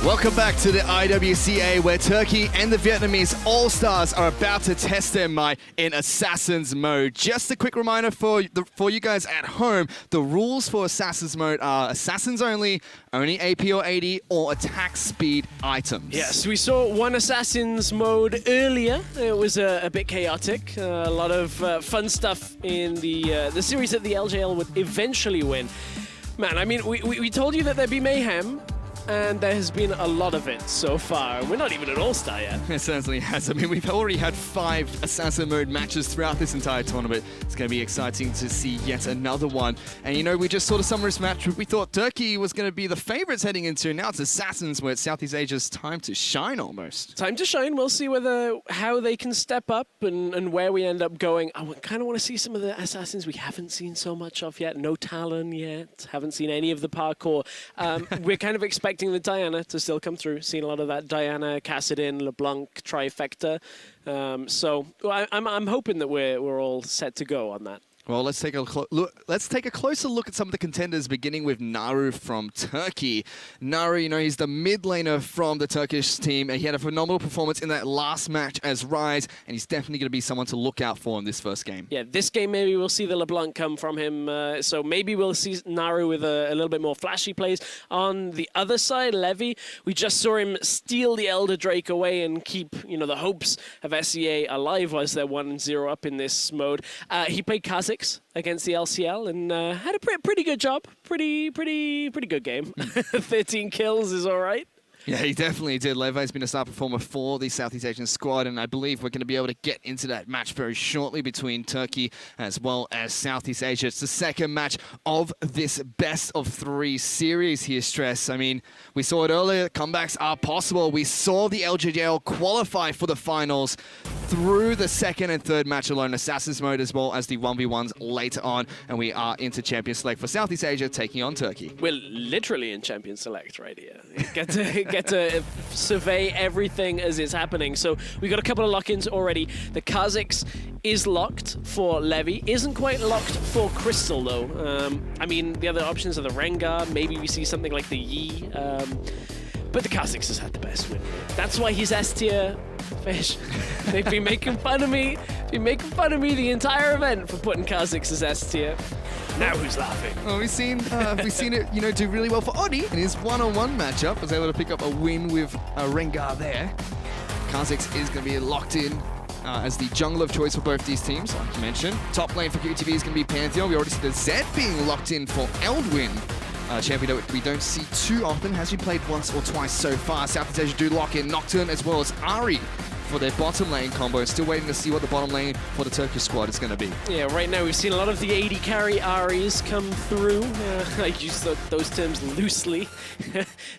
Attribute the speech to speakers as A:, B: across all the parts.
A: Welcome back to the IWCA, where Turkey and the Vietnamese All-Stars are about to test their might in Assassin's Mode. Just a quick reminder for you guys at home, the rules for Assassin's Mode are Assassins only AP or AD, or attack speed items.
B: Yes, we saw one Assassin's Mode earlier. It was a bit chaotic. A lot of fun stuff in the series that the LJL would eventually win. Man, I mean, we told you that there'd be mayhem. And there has been a lot of it so far. We're not even an All-Star yet.
A: It certainly has. I mean, we've already had 5 Assassin Mode matches throughout this entire tournament. It's going to be exciting to see yet another one. And, you know, we just saw the Summer's match. We thought Turkey was going to be the favorites heading into. Now it's Assassins, where it's Southeast Asia's time to shine almost.
B: Time to shine. We'll see how they can step up and where we end up going. I kind of want to see some of the Assassins we haven't seen so much of yet. No Talon yet. Haven't seen any of the parkour. We're kind of expecting the Diana to still come through. Seen a lot of that Diana, Cassidin, LeBlanc trifecta. So I'm hoping that we're all set to go on that.
A: Well, let's take a closer look at some of the contenders, beginning with Naru from Turkey. Naru, you know, he's the mid laner from the Turkish team, and he had a phenomenal performance in that last match as Rise, and he's definitely going to be someone to look out for in this first game.
B: Yeah, this game maybe we'll see the LeBlanc come from him, so maybe we'll see Naru with a little bit more flashy plays. On the other side, Levy, we just saw him steal the Elder Drake away and keep, you know, the hopes of SEA alive as they're 1-0 up in this mode. He played Kha'Zix against the LCL and had a pretty good job. Pretty good game. 13 kills is all right.
A: Yeah, he definitely did. Levi's been a star performer for the Southeast Asian squad, and I believe we're going to be able to get into that match very shortly between Turkey as well as Southeast Asia. It's the second match of this best-of-3 series here, Stress. I mean, we saw it earlier. Comebacks are possible. We saw the LJL qualify for the finals through the second and third match alone, Assassin's Mode as well as the 1v1s later on, and we are into Champion Select for Southeast Asia taking on Turkey.
B: We're literally in Champion Select right here. Get to survey everything as it's happening. So we've got a couple of lock-ins already. The Kha'Zix is locked for Levy. Isn't quite locked for Crystal, though. I mean, the other options are the Rengar. Maybe we see something like the Yi. But the Kha'Zix has had the best win. That's why he's S-tier. Fish. They've been making fun of me. The entire event for putting Kha'Zix as S-tier. Now who's laughing?
A: Well, we've seen it, you know, do really well for Odi in his one-on-one matchup. Was able to pick up a win with Rengar there. Kha'Zix is going to be locked in as the jungler of choice for both these teams, like you mentioned. Top lane for QTV is going to be Pantheon. We already see the Zed being locked in for Eldwin. Champion that we don't see too often, has been played once or twice so far. Southeast Asia do lock in Nocturne as well as Ari for their bottom lane combo. Still waiting to see what the bottom lane for the Turkish squad is going to be.
B: Yeah, right now we've seen a lot of the AD carry Aries come through. I use those terms loosely.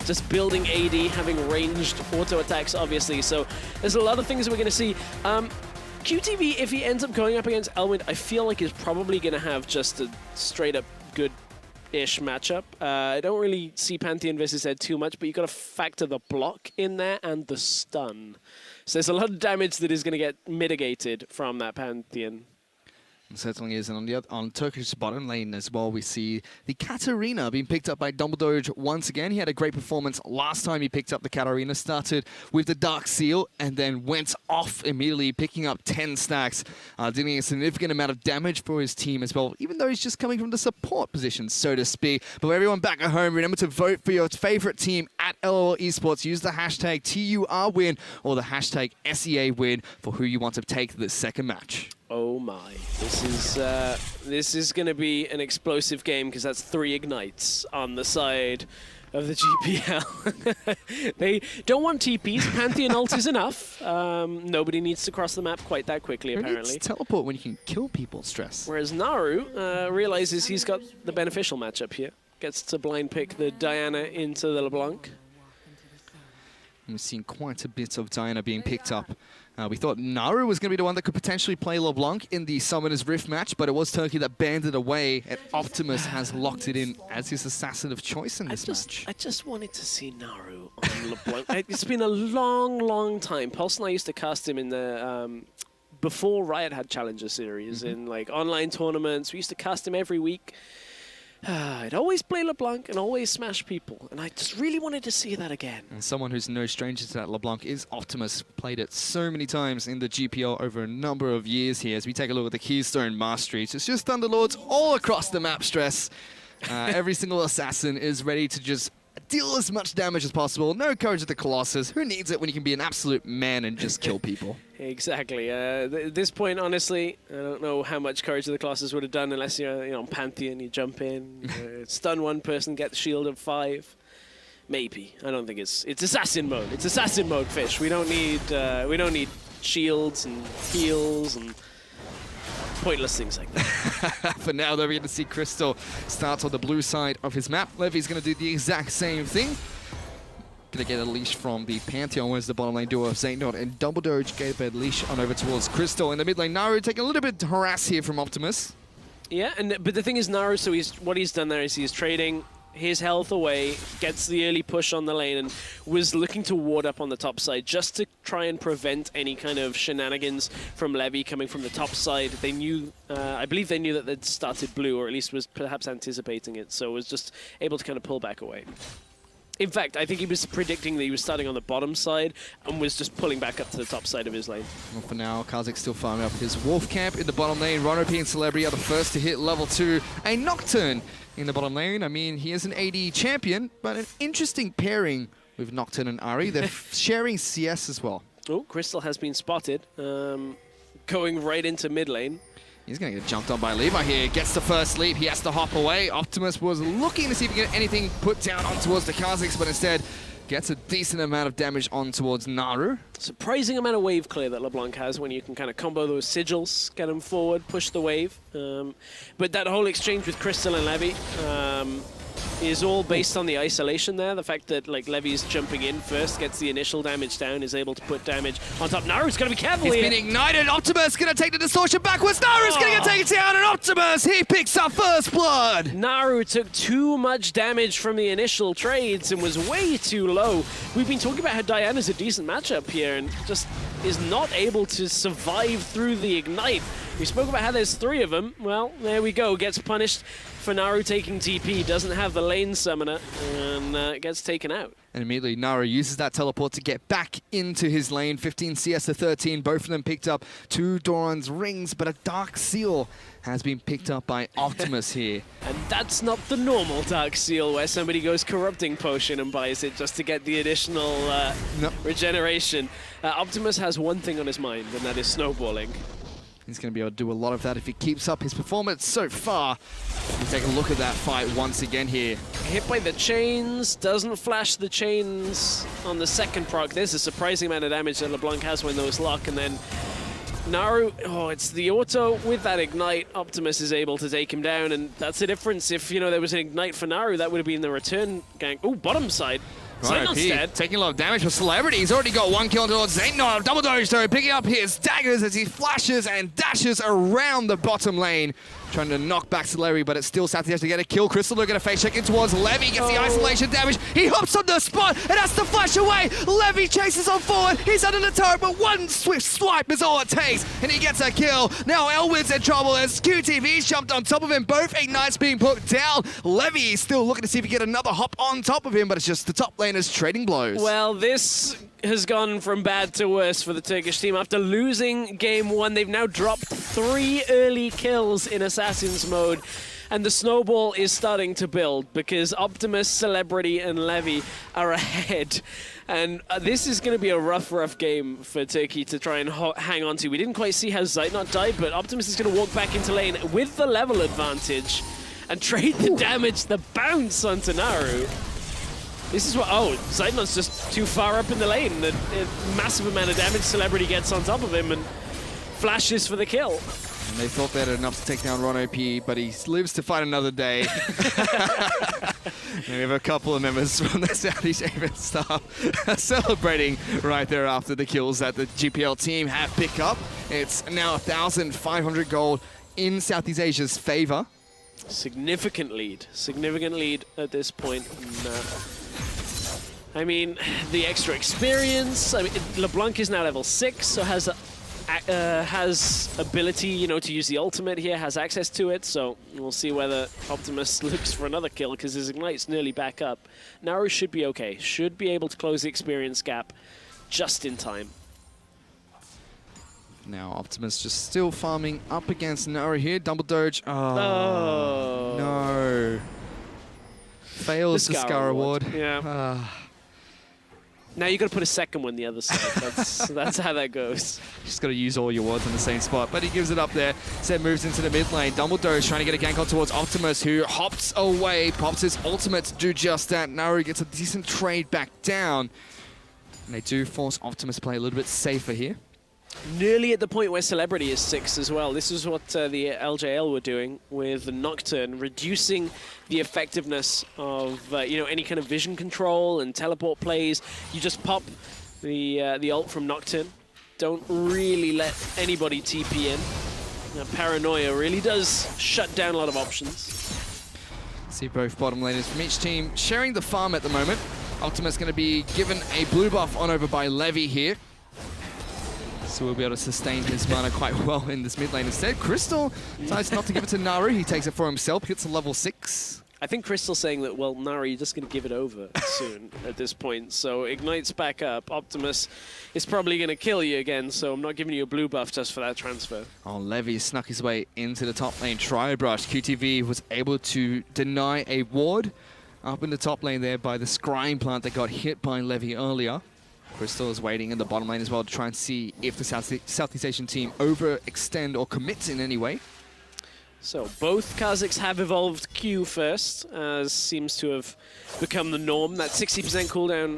B: Just building AD, having ranged auto attacks, obviously. So there's a lot of things that we're going to see. QTV, if he ends up going up against Elwind, I feel like is probably going to have just a straight-up good-ish matchup. I don't really see Pantheon versus Zed too much, but you've got to factor the block in there and the stun. So there's a lot of damage that is going to get mitigated from that Pantheon.
A: It certainly is. And on Turkish bottom lane as well, we see the Katarina being picked up by Dumbledore once again. He had a great performance last time he picked up the Katarina. Started with the Dark Seal and then went off immediately, picking up 10 stacks, dealing a significant amount of damage for his team as well, even though he's just coming from the support position, so to speak. But for everyone back at home, remember to vote for your favorite team at LOL Esports. Use the hashtag TURWin or the hashtag SEAWin for who you want to take this second match.
B: Oh my, this is going to be an explosive game because that's 3 ignites on the side of the GPL. They don't want TPs. Pantheon ult is enough. Nobody needs to cross the map quite that quickly, apparently.
A: Who needs teleport when you can kill people, Stress?
B: Whereas Naru realizes he's got the beneficial matchup here. Gets to blind pick the Diana into the LeBlanc.
A: We've seen quite a bit of Diana being picked up. We thought Naru was going to be the one that could potentially play LeBlanc in the Summoner's Rift match, but it was Turkey that banned it away, and Optimus has locked it in as his assassin of choice in this match.
B: I just wanted to see Naru on LeBlanc. It's been a long time. Pulse and I used to cast him in the... before Riot had Challenger Series, in like online tournaments. We used to cast him every week. I'd always play LeBlanc and always smash people, and I just really wanted to see that again.
A: And someone who's no stranger to that LeBlanc is Optimus. Played it so many times in the GPL over a number of years here. As we take a look at the Keystone Masteries, it's just Thunderlords all across the map, Stress. Every single assassin is ready to just deal as much damage as possible. No Courage of the Colossus. Who needs it when you can be an absolute man and just kill people?
B: Exactly. At this point, honestly, I don't know how much Courage of the Colossus would have done unless you're on Pantheon, you jump in, stun one person, get the shield of 5. Maybe. I don't think it's assassin mode. It's assassin mode, Fish. We don't need shields and heals and pointless things like that.
A: For now, though, we're going to see Crystal start on the blue side of his map. Levy's going to do the exact same thing. Going to get a leash from the Pantheon, whereas the bottom lane duo of Zaynot and Double Doge gave a leash on over towards Crystal. In the mid lane, Naru taking a little bit of harass here from Optimus.
B: Yeah, but the thing is, Naru, so what he's done there is he's trading his health away, gets the early push on the lane, and was looking to ward up on the top side just to try and prevent any kind of shenanigans from Levy coming from the top side. They knew, I believe they knew that they'd started blue, or at least was perhaps anticipating it, so was just able to kind of pull back away. In fact, I think he was predicting that he was starting on the bottom side and was just pulling back up to the top side of his lane.
A: Well, for now, Karzik still farming up his Wolf Camp in the bottom lane. Ronopi and Celebrity are the first to hit level 2. A Nocturne in the bottom lane. I mean, he is an AD champion, but an interesting pairing with Nocturne and Ari. They're sharing CS as well.
B: Oh, Crystal has been spotted, going right into mid lane.
A: He's going to get jumped on by Levi here. Gets the first leap. He has to hop away. Optimus was looking to see if he can get anything put down on towards the Kazakhs, but instead gets a decent amount of damage on towards Naru.
B: Surprising amount of wave clear that LeBlanc has when you can kind of combo those sigils, get him forward, push the wave. But that whole exchange with Crystal and Levy is all based on the isolation there. The fact that Levy's jumping in first, gets the initial damage down, is able to put damage on top. Naru's got to be careful here.
A: He's been ignited. Optimus going to take the distortion backwards. Naru's going to get taken down, and Optimus, he picks up first blood.
B: Naru took too much damage from the initial trades and was way too low. We've been talking about how Diana's a decent matchup here and just is not able to survive through the ignite. We spoke about how there's 3 of them. Well, there we go. Gets punished for Naru taking TP. Doesn't have the lane summoner and gets taken out.
A: And immediately Naru uses that teleport to get back into his lane. 15 CS to 13. Both of them picked up 2 Doran's rings, but a Dark Seal has been picked up by Optimus here.
B: And that's not the normal Dark Seal where somebody goes Corrupting Potion and buys it just to get the additional regeneration. Optimus has one thing on his mind, and that is snowballing.
A: He's going to be able to do a lot of that if he keeps up his performance so far. We take a look at that fight once again here.
B: Hit by the chains, doesn't flash the chains on the second proc. There's a surprising amount of damage that LeBlanc has when those lock, and then Naru, it's the auto with that ignite. Optimus is able to take him down, and that's the difference. If, there was an ignite for Naru, that would have been the return gang. Oh, bottom side. Zaynot's dead.
A: Taking a lot of damage for Celebrity. He's already got 1 kill towards Zaynot. Double Doge, though, picking up his daggers as he flashes and dashes around the bottom lane. Trying to knock back Celebrity, but it's still Satyaj to get a kill. Crystal looking to face check in towards Levy. Gets the isolation damage. He hops on the spot and has to flash away. Levy chases on forward. He's under the turret, but one swift swipe is all it takes, and he gets a kill. Now Elwood's in trouble as QTV's jumped on top of him. Both ignites being put down. Levy is still looking to see if he can get another hop on top of him, but it's just the top laners trading blows.
B: Well, this has gone from bad to worse for the Turkish team. After losing game 1, they've now dropped 3 early kills in Assassin's mode. And the snowball is starting to build because Optimus, Celebrity, and Levy are ahead. And this is going to be a rough game for Turkey to try and hang on to. We didn't quite see how Zaynot died, but Optimus is going to walk back into lane with the level advantage and trade the damage, the bounce onto Naru. This is what, Zaynot's just too far up in the lane. A massive amount of damage Celebrity gets on top of him and flashes for the kill.
A: And they thought they had enough to take down Ron OP, but he lives to fight another day. And we have a couple of members from the Southeast Asian staff celebrating right there after the kills that the GPL team have picked up. It's now 1,500 gold in Southeast Asia's favor.
B: Significant lead at this point. I mean, the extra experience. I mean, LeBlanc is now level 6, so has has ability, you know, to use the ultimate here, has access to it, so we'll see whether Optimus looks for another kill, because his Ignite's nearly back up. Naru should be okay, should be able to close the experience gap just in time.
A: Now Optimus just still farming up against Naru here. Double Doge.
B: Oh.
A: No. Fails the Scar Award.
B: Yeah. Now you got to put a second one the other side. That's how that goes.
A: Just got to use all your wards in the same spot, but he gives it up there. Zed moves into the mid lane. Dumbledore is trying to get a gank on towards Optimus, who hops away, pops his ultimate to do just that. Naru gets a decent trade back down, and they do force Optimus to play a little bit safer here.
B: Nearly at the point where Celebrity is 6 as well. This is what the LJL were doing with the Nocturne, reducing the effectiveness of you know, any kind of vision control and teleport plays. You just pop the ult from Nocturne. Don't really let anybody TP in. Paranoia really does shut down a lot of options.
A: See both bottom laners from each team sharing the farm at the moment. Optimus going to be given a blue buff on over by Levy here. So we'll be able to sustain his mana quite well in this mid lane instead. Crystal decides not to give it to Naru. He takes it for himself, hits a level 6.
B: I think Crystal's saying that, well, Naru, you're just going to give it over soon at this point. So Ignite's back up. Optimus is probably going to kill you again, so I'm not giving you a blue buff just for that transfer.
A: Oh, Levy snuck his way into the top lane. Tri-brush. QTV was able to deny a ward up in the top lane there by the scrying plant that got hit by Levy earlier. Crystal is waiting in the bottom lane as well to try and see if the Southeast Asian team overextend or commit in any way.
B: So both Kazakhs have evolved Q first, as seems to have become the norm. That 60% cooldown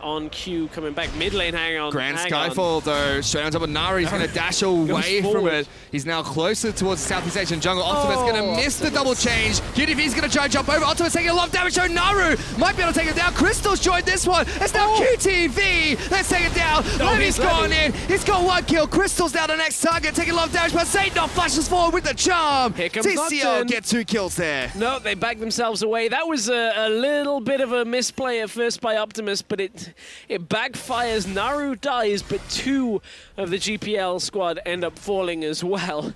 B: on Q coming back mid lane. Hang on.
A: Grand Skyfall though, straight on top of Naru. He's going to dash away from it. He's now closer towards the Southeast Asian jungle. Optimus going to miss the double change. QTV's going to try and jump over. Optimus taking a lot of damage. So Naru might be able to take it down. Crystal's joined this one. It's now QTV. Let's take it down. Levy's gone in. He's got one kill. Crystal's now the next target, taking a lot of damage. But Satan flashes forward with the charm.
B: Here comes
A: TCL get 2 kills there.
B: No, they backed themselves away. That was a little bit of a misplay at first by Optimus, but it backfires. Naru dies, but 2 of the GPL squad end up falling as well.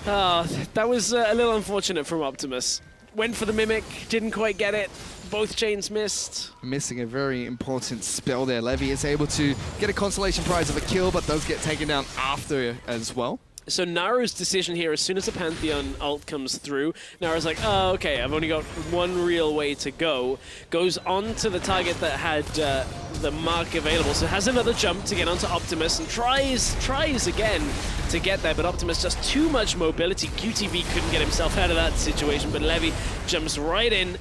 B: That was a little unfortunate from Optimus. Went for the Mimic, didn't quite get it. Both chains missed.
A: Missing a very important spell there. Levy is able to get a consolation prize of a kill, but does get taken down after as well.
B: So Naru's decision here, as soon as the Pantheon ult comes through, Naru's like, oh, okay, I've only got one real way to go. Goes on to the target that had the mark available, so has another jump to get onto Optimus and tries again to get there, but Optimus just too much mobility. QTV couldn't get himself out of that situation, but Levy jumps right in,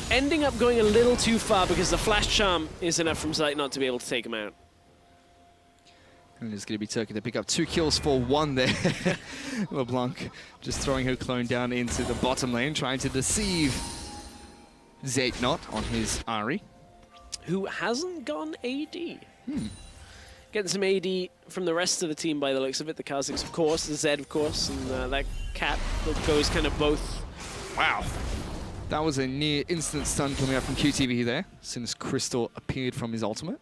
B: ending up going a little too far because the flash charm is enough from Zeit not to be able to take him out.
A: And it's going to be Turkey to pick up 2 kills for 1 there. LeBlanc just throwing her clone down into the bottom lane, trying to deceive Zaytnot on his Ahri.
B: Who hasn't gone AD. Getting some AD from the rest of the team by the looks of it. The Kazakhs, of course, the Zed, of course, and that cat that goes kind of both.
A: Wow. That was a near instant stun coming out from QTV there, as soon as Crystal appeared from his ultimate.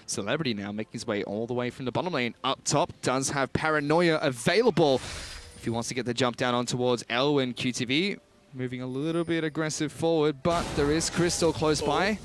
A: Celebrity now making his way all the way from the bottom lane up top. Does have Paranoia available if he wants to get the jump down on towards Elwin. QTV moving a little bit aggressive forward, but there is Crystal close by.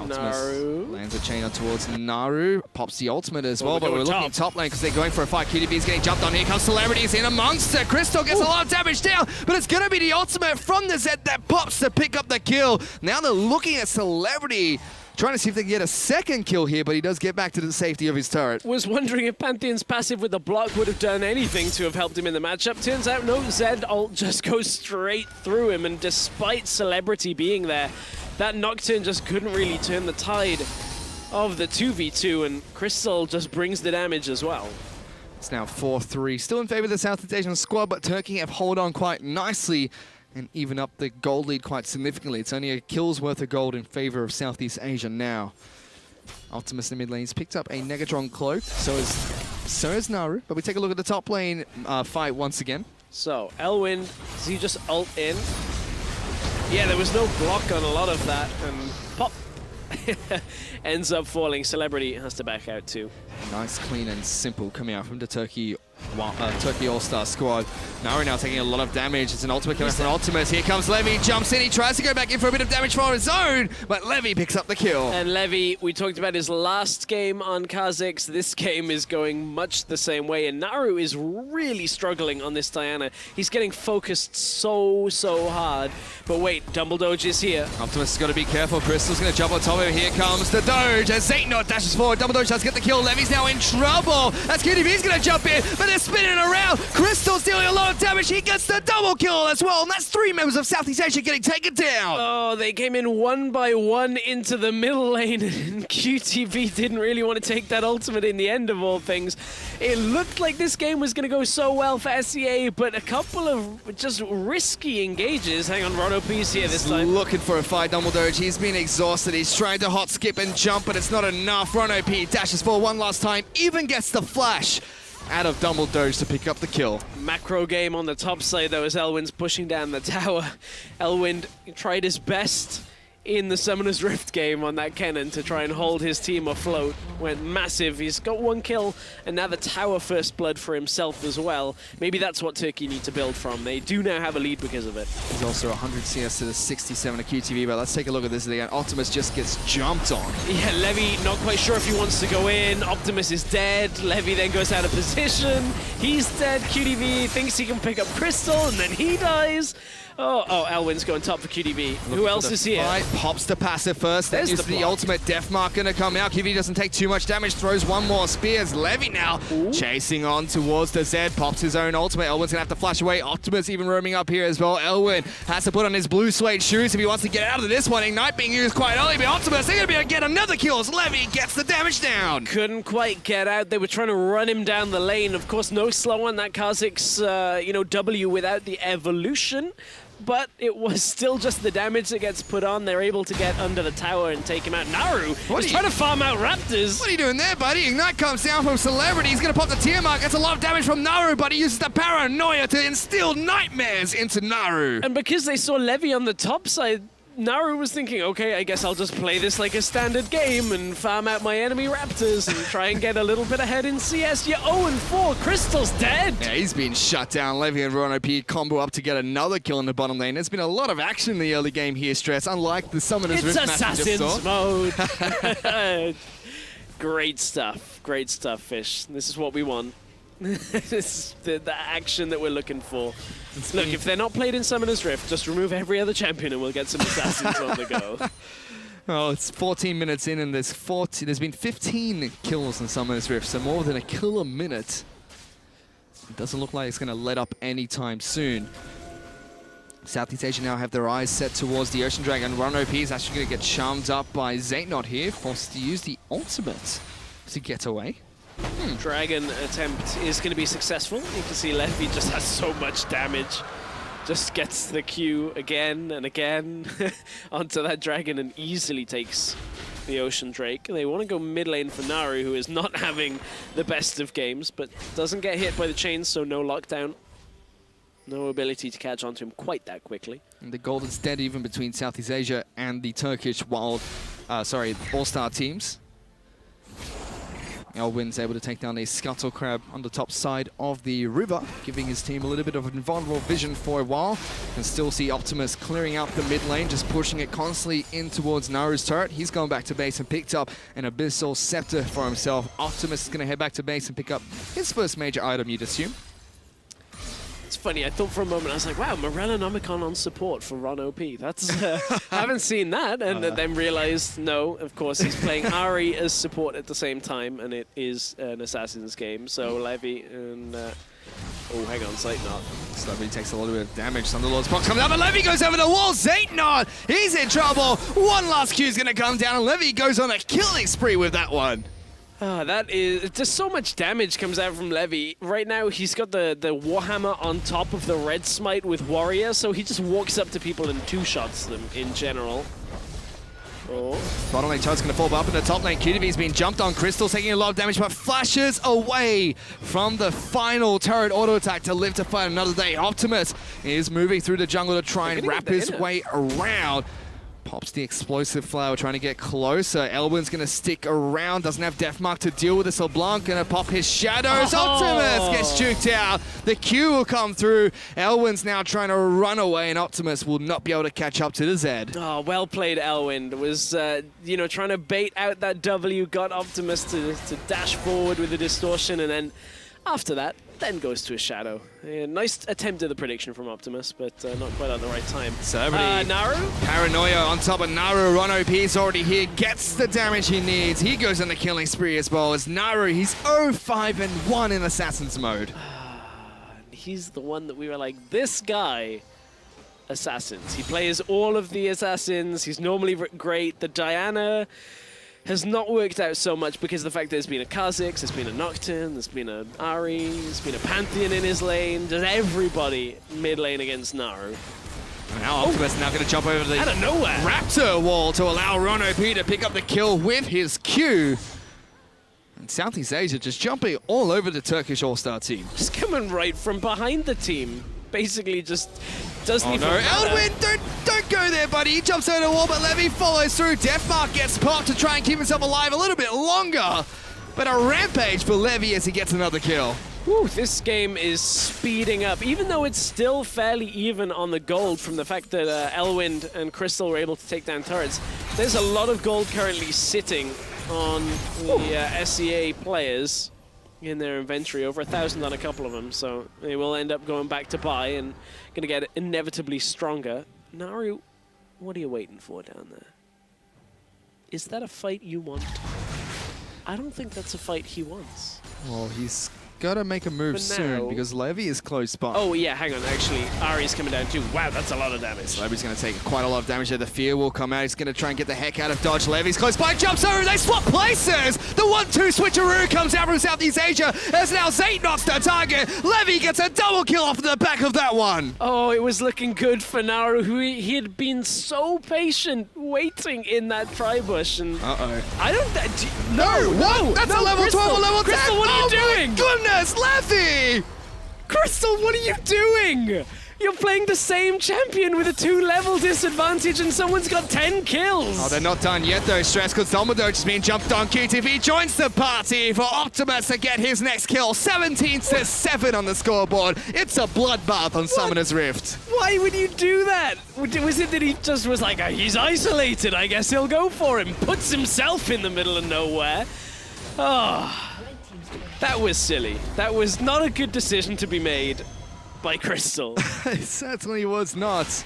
B: Naru
A: lands a chain on towards Naru. Pops the ultimate as well, but we're
B: top.
A: looking top lane because they're going for a fight. QTV's getting jumped on. Here comes Celebrity's in amongst it. Crystal gets a lot of damage down, but it's going to be the ultimate from the Zed that pops to pick up the kill. Now they're looking at Celebrity, trying to see if they can get a second kill here, but he does get back to the safety of his turret.
B: Was wondering if Pantheon's passive with the block would have done anything to have helped him in the matchup. Turns out no, Zed ult just goes straight through him, and despite Celebrity being there, that Nocturne just couldn't really turn the tide of the 2v2, and Crystal just brings the damage as well.
A: It's now 4-3. Still in favor of the Southeast Asian squad, but Turkey have held on quite nicely and even up the gold lead quite significantly. It's only a kill's worth of gold in favor of Southeast Asia now. Optimus in the mid lane's picked up a Negatron cloak, so is Naru. But we take a look at the top lane fight once again.
B: So, Elwin, does he just ult in? Yeah, there was no block on a lot of that, and pop. ends up falling. Celebrity has to back out too.
A: Nice, clean, and simple coming out from the Turkey All-Star squad. Naru now taking a lot of damage. It's an ultimate coming from Optimus. Here comes Levy, jumps in. He tries to go back in for a bit of damage for his own, but Levy picks up the kill.
B: And Levy, we talked about his last game on Kha'Zix. This game is going much the same way, and Naru is really struggling on this Diana. He's getting focused so hard. But wait, Dumble Doge is here.
A: Optimus has got to be careful. Crystal's going to jump on top of him. Here comes the Doge as Zaynot dashes forward. Dumble Doge does get the kill. Levy's now in trouble as QTV's going to jump in, but they're spinning around. Crystal's dealing a lot of damage. He gets the double kill as well, and that's 3 members of Southeast Asia getting taken down.
B: Oh, they came in one by one into the middle lane, and QTV didn't really want to take that ultimate in the end of all things. It looked like this game was going to go so well for SEA, but a couple of just risky engages. Hang on, Rono P's here this time.
A: Looking for a fight, Dumble Doge. He's been exhausted. He's trying to hot skip and jump, but it's not enough. Rono P dashes for one last time, even gets the flash out of Dumble Doge to pick up the kill.
B: Macro game on the top side, though, as Elwind's pushing down the tower. Elwind tried his best in the Summoner's Rift game on that Kennen to try and hold his team afloat. Went massive. He's got 1 kill, and now the tower first blood for himself as well. Maybe that's what Turkey need to build from. They do now have a lead because of it.
A: He's also 100 CS to the 67 of QTV, but let's take a look at this again. Optimus just gets jumped on.
B: Yeah, Levy not quite sure if he wants to go in. Optimus is dead. Levy then goes out of position. He's dead. QTV thinks he can pick up Crystal, and then he dies. Oh, Elwin's going top for QTV. Who else is here?
A: Pops the passive first. Then
B: There's
A: the ultimate death mark going to come out. QTV doesn't take too much damage. Throws one more spears. Levy now chasing on towards the Zed. Pops his own ultimate. Elwin's going to have to flash away. Optimus even roaming up here as well. Elwin has to put on his blue suede shoes if he wants to get out of this one. Ignite being used quite early, but Optimus, they're going to be able to get another kill as Levy gets the damage down.
B: Couldn't quite get out. They were trying to run him down the lane. Of course, no slow on that Kha'Zix, W without the evolution. But it was still just the damage that gets put on. They're able to get under the tower and take him out. Naru is trying to farm out Raptors.
A: What are you doing there, buddy? Ignite comes down from Celebrity. He's going to pop the tier mark. That's a lot of damage from Naru, but he uses the paranoia to instill nightmares into Naru.
B: And because they saw Levy on the top side, Naru was thinking, okay, I guess I'll just play this like a standard game and farm out my enemy Raptors and try and get a little bit ahead in CS. You're 0-4. Crystal's dead.
A: Yeah, he's been shut down. Levy and Rono P combo up to get another kill in the bottom lane. There's been a lot of action in the early game here, Stress, unlike the Summoner's Rift match we just
B: Assassin's mode. Great stuff, Fish. This is what we want. This is the action that we're looking for. Look, if they're not played in Summoner's Rift, just remove every other champion and we'll get some assassins on the go.
A: Oh, it's 14 minutes in and there's been 15 kills in Summoner's Rift, so more than a kill a minute. It doesn't look like it's going to let up anytime soon. Southeast Asia now have their eyes set towards the Ocean Dragon. Rono P is actually going to get charmed up by Zaynot here, forced to use the ultimate to get away.
B: Dragon attempt is going to be successful. You can see Levy just has so much damage. Just gets the Q again and again onto that Dragon and easily takes the Ocean Drake. They want to go mid lane for Naru, who is not having the best of games, but doesn't get hit by the chains, so no lockdown. No ability to catch onto him quite that quickly.
A: And the golden's dead even between Southeast Asia and the Turkish All-Star teams. Elwin's able to take down a Scuttle Crab on the top side of the river, giving his team a little bit of invulnerable vision for a while. And still see Optimus clearing out the mid lane, just pushing it constantly in towards Naru's turret. He's gone back to base and picked up an Abyssal Scepter for himself. Optimus is going to head back to base and pick up his first major item, you'd assume.
B: It's funny, I thought for a moment, I was like, wow, Morellonomicon on support for Ron OP. That's, I haven't seen that, and then realized, no, of course, he's playing Ari as support at the same time, and it is an Assassin's game, so Levy and, oh, hang on, Zaynot.
A: Levy takes a little bit of damage. Thunderlord's box comes up, and Levy goes over the wall. Zaynot, he's in trouble. One last Q is going to come down, and Levy goes on a killing spree with that one.
B: That is just so much damage comes out from Levy. Right now, he's got the Warhammer on top of the Red Smite with Warrior, so he just walks up to people and two-shots them in general. Oh.
A: Bottom lane Chud's going to fall up in the top lane. QTV's been jumped on. Crystal taking a lot of damage, but flashes away from the final turret auto attack to live to fight another day. Optimus is moving through the jungle to try and wrap his way around. Pops the explosive flower, trying to get closer. Elwin's going to stick around, doesn't have Deathmark to deal with this. LeBlanc going to pop his shadows. Optimus gets juked out. The Q will come through. Elwin's now trying to run away, and Optimus will not be able to catch up to the Z.
B: Oh, well played, Elwin. Was, you know, trying to bait out that W, got Optimus to dash forward with the distortion, and then after that, then goes to a shadow. Nice attempt at the prediction from Optimus, but not quite at the right time. Naru?
A: Paranoia on top of Naru. Ron OP is already here, gets the damage he needs. He goes on the killing spree as well as Naru. He's 0-5-1 in Assassin's mode.
B: He's the one that we were like, this guy, Assassins. He plays all of the Assassins. He's normally great. The Diana has not worked out so much because of the fact that there's been a Kha'Zix, there's been a Nocturne, there's been a Ahri, there's been a Pantheon in his lane. Just everybody mid lane against Naru.
A: Now Optimus now going to jump over the
B: out of nowhere
A: Raptor wall to allow Ron OP to pick up the kill with his Q. And Southeast Asia just jumping all over the Turkish All-Star team.
B: Just coming right from behind the team. Basically just doesn't even
A: matter. Elwin, don't go there, buddy. He jumps over the wall, but Levy follows through. Deathmark gets popped to try and keep himself alive a little bit longer. But a rampage for Levy as he gets another kill.
B: Whew, this game is speeding up, even though it's still fairly even on the gold from the fact that Elwin and Crystal were able to take down turrets. There's a lot of gold currently sitting on the SEA players in their inventory, over 1,000 on a couple of them, so they will end up going back to buy and going to get inevitably stronger. Naru, what are you waiting for down there? Is that a fight you want? I don't think that's a fight he wants.
A: Well, he's got to make a move soon because Levy is close by.
B: Oh yeah, hang on, actually, Ahri's coming down too. Wow, that's a lot of damage.
A: Levy's going to take quite a lot of damage there. The fear will come out. He's going to try and get the heck out of dodge. Levy's close by, jumps over, they swap places! The 1-2 switcheroo comes out from Southeast Asia as now Zayt knocks the target. Levy gets a double kill off the back of that one.
B: Oh, it was looking good for Naru, who he had been so patient waiting in that tri-bush. And I don't... No!
A: That's
B: no,
A: a level
B: Crystal,
A: 12 or level 10!
B: Crystal, what are you doing?
A: My goodness, Levy!
B: Crystal, what are you doing? You're playing the same champion with a 2-level disadvantage and someone's got 10 kills. Oh,
A: they're not done yet though. Stress because Dumbledore just being jumped on. QTV joins the party for Optimus to get his next kill. 17-7 on the scoreboard. It's a bloodbath on Summoner's Rift.
B: Why would you do that? Was it that he just was like, he's isolated, I guess he'll go for him. Puts himself in the middle of nowhere. Oh, that was silly. That was not a good decision to be made by Crystal.
A: It certainly was not.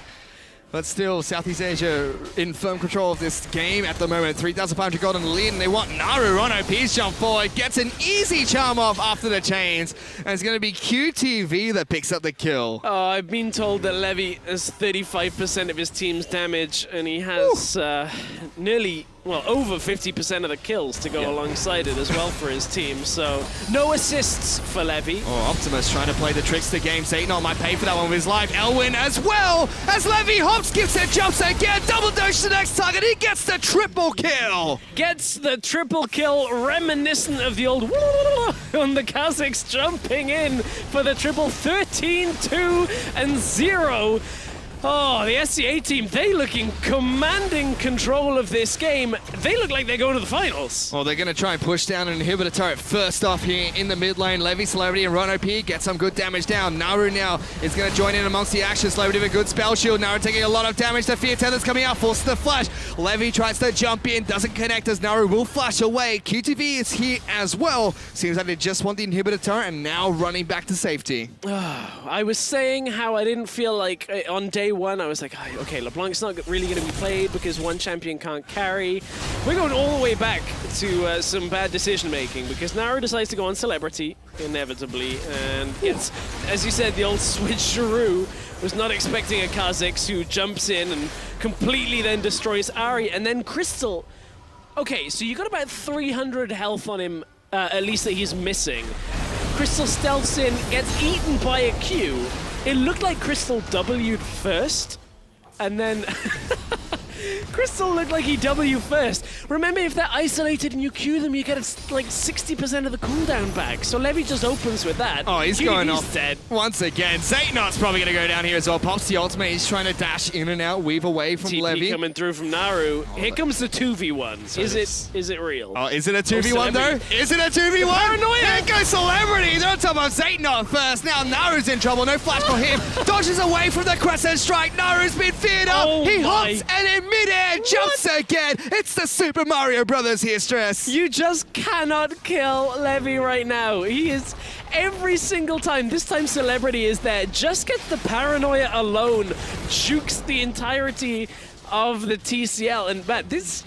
A: But still, Southeast Asia in firm control of this game at the moment. 3,500 gold in the lead, and they want Naru. Ron OP's jump forward, gets an easy charm off after the chains, and it's going to be QTV that picks up the kill.
B: Oh, I've been told that Levy has 35% of his team's damage, and he has nearly, well, over 50% of the kills to go alongside it as well for his team. So, no assists for Levy.
A: Oh, Optimus trying to play the trickster game. Satan might pay for that one with his life. Elwin as well as Levy hops, gives it, jumps again. Double dodge to the next target. He gets the triple kill.
B: Gets the triple kill, reminiscent of the old on the Kha'Zix jumping in for the triple. 13-2-0. Oh, the SCA team, they look in commanding control of this game. They look like they go to the finals.
A: Well, they're going to try and push down an inhibitor turret first off here in the mid lane. Levy, Celebrity, and Ron OP get some good damage down. Naru now is going to join in amongst the action. Celebrity with a good spell shield. Naru taking a lot of damage. The Fear Tether's coming out, forces the flash. Levy tries to jump in, doesn't connect as Naru will flash away. QTV is here as well. Seems like they just want the inhibitor turret and now running back to safety.
B: I was saying how I didn't feel like on day one, I was like, okay, LeBlanc's not really going to be played because one champion can't carry. We're going all the way back to some bad decision-making because Naru decides to go on Celebrity, inevitably, and gets, as you said, the old switcheroo. Was not expecting a Kha'Zix who jumps in and completely then destroys Ahri, and then Crystal. Okay, so you got about 300 health on him, at least that he's missing. Crystal stealths in, gets eaten by a Q. It looked like Crystal W'd first, and then Crystal looked like he W first. Remember, if they're isolated and you Q them, you get like 60% of the cooldown back. So Levy just opens with that.
A: Oh, he's
B: QTV's
A: going off
B: dead.
A: once again. Zaytnot's probably going to go down here as well. Pops the ultimate. He's trying to dash in and out, weave away from
B: TP
A: Levy.
B: coming through from Naru. Here comes the 2v1.
A: So
B: is it real?
A: Oh, is it a 2v1 though?
B: Celebrity.
A: Is it a 2v1?
B: Paranoia.
A: Here goes Celebrity. They're on top of Zaytnot first. Now Naru's in trouble. No flash for him. Dodges away from the Crescent Strike. Naru's been feared up.
B: Oh
A: He
B: my.
A: hops and in midair jumps again. It's the Super Mario Brothers here, Stress.
B: You just cannot kill Levy right now. He is every single time. This time Celebrity is there. Just gets the Paranoia alone. Jukes the entirety of the TCL. And Matt, this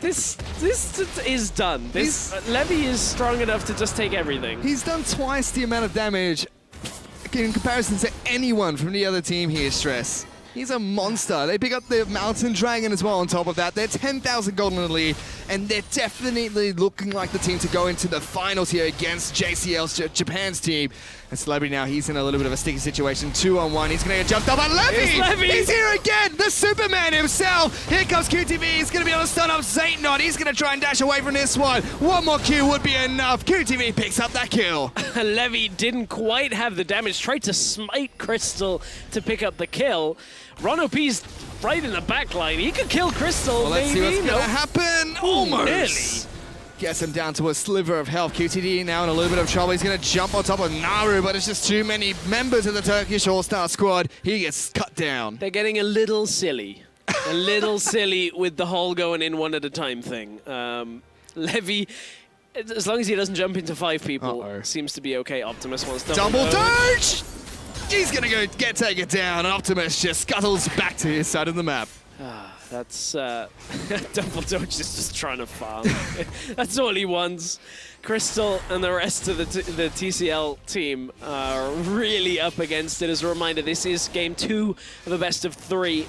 B: is done. Levy is strong enough to just take everything.
A: He's done twice the amount of damage in comparison to anyone from the other team here, Stress. He's a monster. They pick up the Mountain Dragon as well on top of that. They're 10,000 gold in the lead, and they're definitely looking like the team to go into the finals here against JCL's Japan's team. And Celebrity now, he's in a little bit of a sticky situation. 2-on-1. He's going to get jumped up on Levy.
B: It's Levy.
A: He's here again. The Superman himself. Here comes QTV. He's going to be able to stun up Zaytnot. He's going to try and dash away from this one. One more Q would be enough. QTV picks up that kill.
B: Levy didn't quite have the damage. Tried to smite Crystal to pick up the kill. Ron OP's right in the back line. He could kill Crystal,
A: Well, let's see
B: maybe.
A: what's going to happen. Almost.
B: Nearly.
A: Gets him down to a sliver of health. QTD now in a little bit of trouble. He's going to jump on top of Naru, but it's just too many members of the Turkish All-Star squad. He gets cut down.
B: They're getting a little silly. A little silly with the whole going in one at a time thing. Levy, as long as he doesn't jump into 5 people, seems to be okay. Optimus wants
A: double doge! He's going to go take it down, and Optimus just scuttles back to his side of the map.
B: That's Double Doge is just trying to farm. That's all he wants. Crystal and the rest of the TCL team are really up against it. As a reminder, this is game 2 of a best of 3.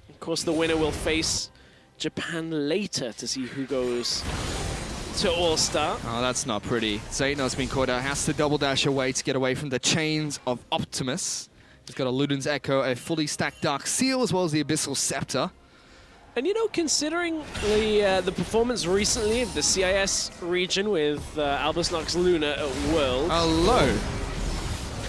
B: Of course, the winner will face Japan later to see who goes to All-Star.
A: Oh, that's not pretty. Zaytnot's been caught out. Has to double dash away to get away from the chains of Optimus. He's got a Luden's Echo, a fully stacked Dark Seal, as well as the Abyssal Scepter.
B: And you know, considering the performance recently of the CIS region with Albus Nox Luna at World.
A: Hello.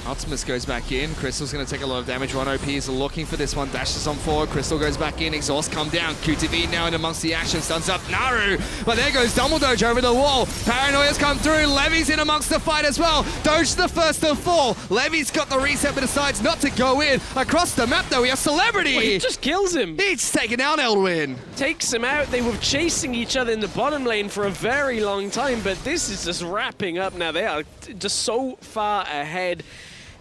A: Optimus goes back in. Crystal's going to take a lot of damage. Ron OP is looking for this one. Dashes on forward. Crystal goes back in. Exhaust come down. QTV now in amongst the action. Stuns up Naru. But there goes Double Doge over the wall. Paranoia's come through. Levy's in amongst the fight as well. Doge the first to fall. Levy's got the reset but decides not to go in. Across the map though, we have Celebrity.
B: Well, he just kills him.
A: He's taking down Eldwin.
B: Takes him out. They were chasing each other in the bottom lane for a very long time, but this is just wrapping up now. They are just so far ahead.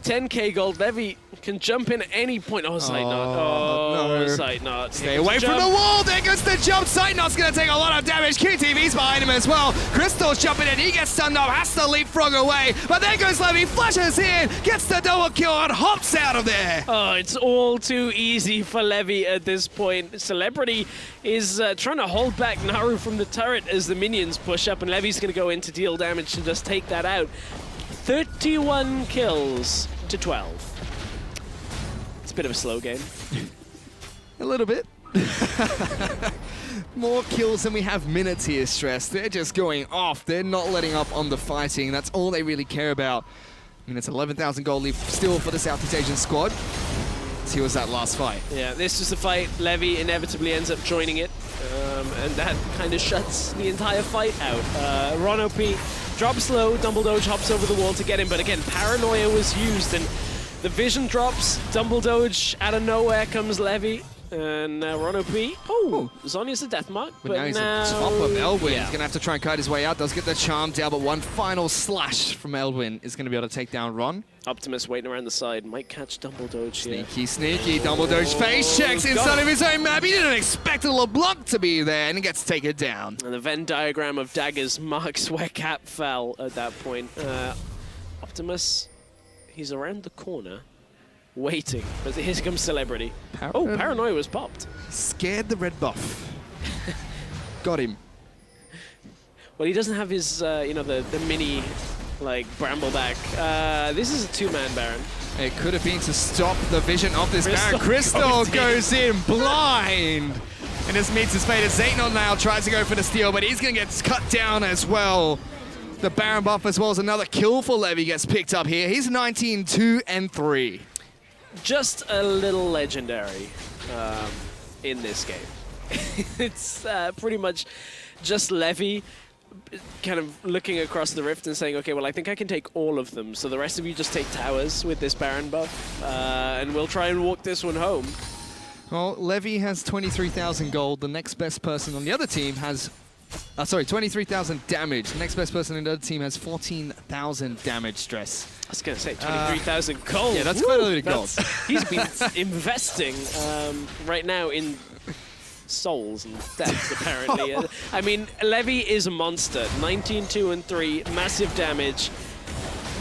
B: 10k gold. Levy can jump in at any point. Oh, Zaytnot. Oh, no. Zaytnot.
A: Stay away from the wall. There goes the jump. Zaytnot's going to take a lot of damage. QTV's behind him as well. Crystal's jumping in. He gets stunned up. Has to leapfrog away. But there goes Levy. Flashes in. Gets the double kill and hops out of there.
B: Oh, it's all too easy for Levy at this point. Celebrity is trying to hold back Naru from the turret as the minions push up. And Levy's going to go in to deal damage and just take that out. 31 kills to 12. It's a bit of a slow game.
A: A little bit. More kills than we have minutes here, Stress. They're just going off. They're not letting up on the fighting. That's all they really care about. I mean, it's 11,000 gold lead still for the Southeast Asian squad. Let's see what's that last fight.
B: Yeah, this is the fight. Levy inevitably ends up joining it. And that kind of shuts the entire fight out. Ron OP drops low, Double Doge hops over the wall to get him, but again, Paranoia was used, and the vision drops, Double Doge, out of nowhere comes Levy, and Ron OP, Zonya's the death mark,
A: but now he's on top of Eldwin. He's going to have to try and kite his way out, does get the charm down, but one final slash from Eldwin is going to be able to take down Ron.
B: Optimus waiting around the side, might catch Double Doge here.
A: Sneaky, Double Doge face checks inside of his own map. He didn't expect LeBlanc to be there, and he gets taken down.
B: And the Venn diagram of daggers marks where Cap fell at that point. Optimus, he's around the corner, waiting, but here comes Celebrity. Paranoia was popped.
A: Scared the red buff. Got him.
B: Well, he doesn't have his, the mini, like, Brambleback. This is a 2-man Baron.
A: It could have been to stop the vision of this Baron. Crystal goes in blind. And this meets his fate as Zaytnot now tries to go for the steal, but he's going to get cut down as well. The Baron buff as well as another kill for Levy gets picked up here. He's 19-2-3.
B: Just a little legendary in this game. It's pretty much just Levy kind of looking across the rift and saying, okay, well, I think I can take all of them, so the rest of you just take towers with this Baron buff, and we'll try and walk this one home.
A: Well, Levy has 23,000 gold. The next best person on the other team has... 23,000 damage. The next best person in the other team has 14,000 damage stress.
B: I was going to say 23,000 gold.
A: Yeah, that's quite a lot of gold.
B: He's been investing right now in souls and deaths, apparently. I mean, Levy is a monster. 19-2-3, massive damage.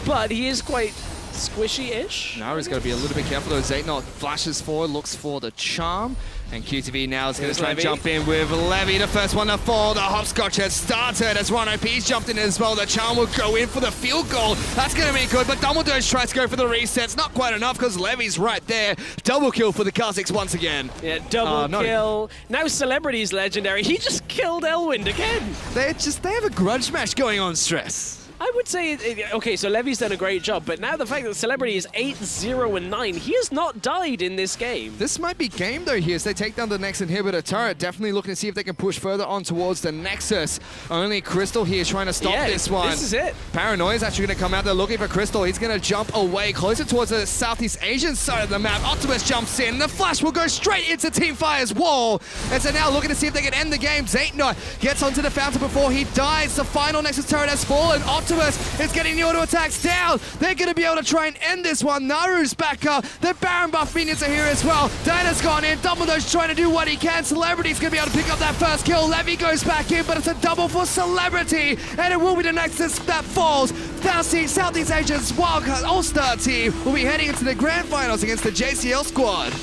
B: But he is quite squishy-ish.
A: Now he's got to be a little bit careful though. Zaytnot flashes forward, looks for the charm. And QTV now is going to try and jump in with Levy, the first one to fall. The hopscotch has started as Rhino P's jumped in as well. The charm will go in for the field goal. That's going to be good, but Dumbledore tries to go for the resets. Not quite enough because Levy's right there. Double kill for the Kha'Zix once again.
B: Yeah, double kill. Now Celebrity's legendary. He just killed Elwind again.
A: They have a grudge match going on, Stress.
B: I would say, okay, so Levy's done a great job, but now the fact that Celebrity is 8-0-9, he has not died in this game.
A: This might be game though here as they take down the next inhibitor turret. Definitely looking to see if they can push further on towards the Nexus. Only Crystal here trying to stop this one.
B: This is it.
A: Paranoia is actually going to come out there looking for Crystal. He's going to jump away closer towards the Southeast Asian side of the map. Optimus jumps in. The flash will go straight into Team Fire's wall. And so now looking to see if they can end the game. Zaytnot gets onto the fountain before he dies. The final Nexus turret has fallen. Optimus is getting the auto attacks down. They're going to be able to try and end this one. Naru's back up. The Baron buff minions are here as well. Diana's gone in. Dumbledore's trying to do what he can. Celebrity's going to be able to pick up that first kill. Levy goes back in, but it's a double for Celebrity. And it will be the Nexus that falls. Southeast Asia's Wildcard All-Star team will be heading into the grand finals against the JCL squad.